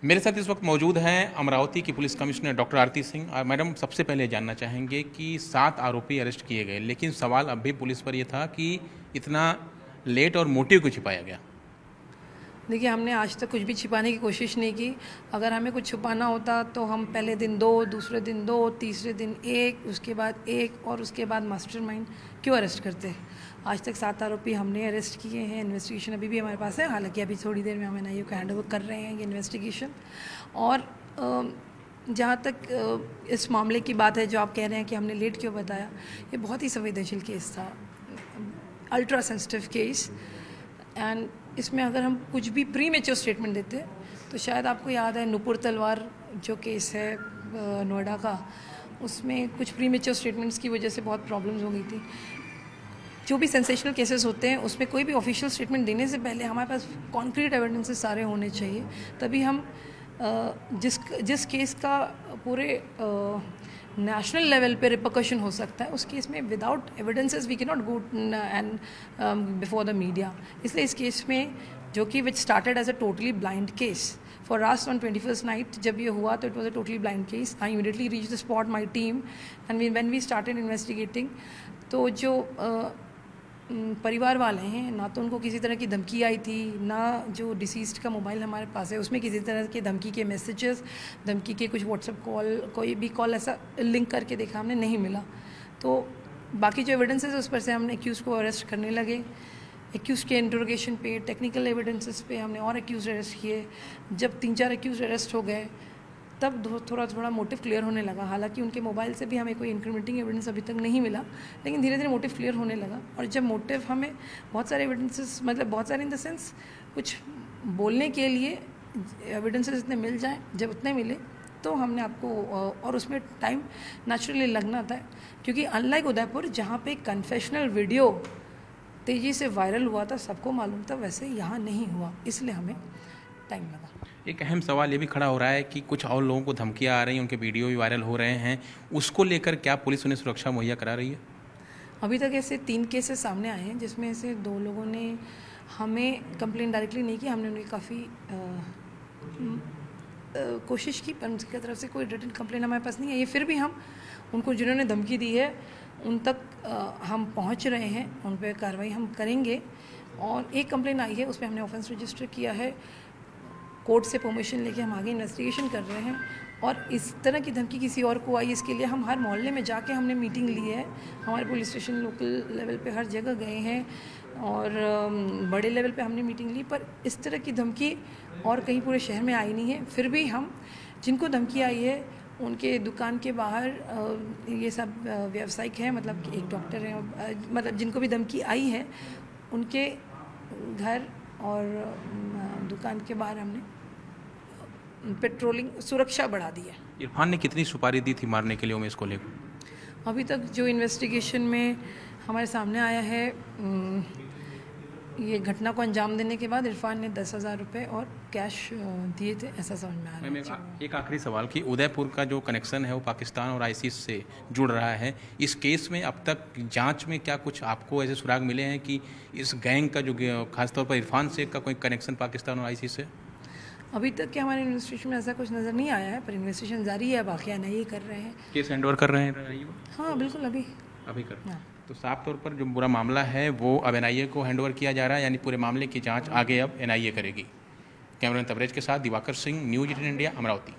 मेरे साथ इस वक्त मौजूद हैं अमरावती की पुलिस कमिश्नर डॉक्टर आरती सिंह। मैडम, सबसे पहले जानना चाहेंगे कि 7 आरोपी अरेस्ट किए गए, लेकिन सवाल अब भी पुलिस पर यह था कि इतना लेट और मोटिव क्यों छिपाया गया? देखिए, हमने आज तक कुछ भी छिपाने की कोशिश नहीं की। अगर हमें कुछ छुपाना होता तो हम पहले दिन 2, दूसरे दिन 2, तीसरे दिन 1, उसके बाद 1 और उसके बाद मास्टरमाइंड क्यों अरेस्ट करते। आज तक 7 आरोपी हमने अरेस्ट किए हैं। इन्वेस्टिगेशन अभी भी हमारे पास है, हालांकि अभी थोड़ी देर में हम एनआईए को हैंड ओवर कर रहे हैं ये इन्वेस्टिगेशन। और जहाँ तक इस मामले की बात है जो आप कह रहे हैं कि हमने लेट क्यों बताया, ये बहुत ही संवेदनशील केस था, अल्ट्रा सेंसिटिव केस। एंड इसमें अगर हम कुछ भी प्री मेच्योर स्टेटमेंट देते तो शायद आपको याद है नुपुर तलवार जो केस है नोएडा का, उसमें कुछ प्री मेच्योर स्टेटमेंट्स की वजह से बहुत प्रॉब्लम्स हो गई थी। जो भी सेंसेशनल केसेस होते हैं उसमें कोई भी ऑफिशियल स्टेटमेंट देने से पहले हमारे पास कॉन्क्रीट एविडेंसेस सारे होने चाहिए, तभी हम जिस केस का पूरे नेशनल लेवल पे रिपरकशन हो सकता है, उस केस में without evidences we can not go and before the media. इसलिए इस केस में, जो कि which started as a totally blind case for us on 21st night, जब ये हुआ तो it was a totally blind case. I immediately reach the spot, my team, and when we started investigating, तो जो परिवार वाले हैं, ना तो उनको किसी तरह की धमकी आई थी, ना जो डिसीज्ड का मोबाइल हमारे पास है उसमें किसी तरह के धमकी के मैसेजेस, धमकी के कुछ व्हाट्सएप कॉल, कोई भी कॉल ऐसा लिंक करके देखा हमने, नहीं मिला। तो बाकी जो एविडेंसेस है उस पर से हमने एक्यूज को अरेस्ट करने लगे। एक्यूज के इंटरोगेशन पे, टेक्निकल एविडेंसेस पे हमने और एक्यूज अरेस्ट किए। जब 3-4 एक्यूज अरेस्ट हो गए तब थोड़ा मोटिव क्लियर होने लगा। हालांकि उनके मोबाइल से भी हमें कोई इंक्रीमेंटिंग एविडेंस अभी तक नहीं मिला, लेकिन धीरे धीरे मोटिव क्लियर होने लगा। और जब मोटिव हमें बहुत सारे एविडेंसेस, मतलब बहुत सारे इन द सेंस कुछ बोलने के लिए एविडेंसेस इतने मिल जाएं, जब उतने मिले तो हमने आपको, और उसमें टाइम नेचुरली लगना था, क्योंकि अनलाइक उदयपुर जहाँ पे कन्फेशनल वीडियो तेज़ी से वायरल हुआ था, सबको मालूम था, वैसे यहाँ नहीं हुआ, इसलिए हमें टाइम लगा। एक अहम सवाल ये भी खड़ा हो रहा है कि कुछ और लोगों को धमकियां आ रही हैं, उनके वीडियो भी वायरल हो रहे हैं, उसको लेकर क्या पुलिस उन्हें सुरक्षा मुहैया करा रही है? अभी तक ऐसे 3 केसेस सामने आए हैं, जिसमें से 2 लोगों ने हमें कंप्लेंट डायरेक्टली नहीं की, हमने उन्हें काफ़ी कोशिश की, पर उनकी तरफ से कोई रिटन कंप्लेंट हमारे पास नहीं है। ये फिर भी हम उनको, जिन्होंने धमकी दी है, उन तक हम पहुंच रहे हैं, उन पर कार्रवाई हम करेंगे। और एक कंप्लेंट आई है, उस पर हमने ऑफेंस रजिस्टर किया है, कोर्ट से परमिशन लेके हम आगे इन्वेस्टिगेशन कर रहे हैं। और इस तरह की धमकी किसी और को आई, इसके लिए हम हर मोहल्ले में जाके हमने मीटिंग ली है, हमारे पुलिस स्टेशन लोकल लेवल पे हर जगह गए हैं, और बड़े लेवल पे हमने मीटिंग ली, पर इस तरह की धमकी और कहीं पूरे शहर में आई नहीं है। फिर भी हम, जिनको धमकी आई है, उनके दुकान के बाहर, ये सब व्यावसायिक हैं, मतलब एक डॉक्टर हैं, मतलब जिनको भी धमकी आई है, उनके घर और दुकान के बाहर हमने पेट्रोलिंग, सुरक्षा बढ़ा दी है। इरफान ने कितनी सुपारी दी थी मारने के लिए उमेश को लेकर? अभी तक जो इन्वेस्टिगेशन में हमारे सामने आया है, ये घटना को अंजाम देने के बाद इरफान ने 10,000 रुपये और कैश दिए थे, ऐसा समझ में आ रहा है। एक आखिरी सवाल कि उदयपुर का जो कनेक्शन है वो पाकिस्तान और आईसिस से जुड़ रहा है, इस केस में अब तक जांच में क्या कुछ आपको ऐसे सुराग मिले हैं कि इस गैंग का, जो खासतौर पर इरफान से, का कोई कनेक्शन पाकिस्तान और आईसिस से? अभी तक के हमारे इन्वेस्टिगेशन में ऐसा कुछ नज़र नहीं आया है, पर इन्वेस्टिगेशन जारी है, बाकी एनआईए कर रहे हैं। केस हैंडओवर कर रहे हैं? हाँ बिल्कुल, अभी कर रहे हैं। तो साफ तौर पर जो पूरा मामला है वो अब एनआईए को हैंडओवर किया जा रहा है, यानी पूरे मामले की जांच आगे अब एनआईए करेगी। कैमरामैन तबरेज के साथ दिवाकर सिंह, न्यूज़ 18 इंडिया, अमरावती।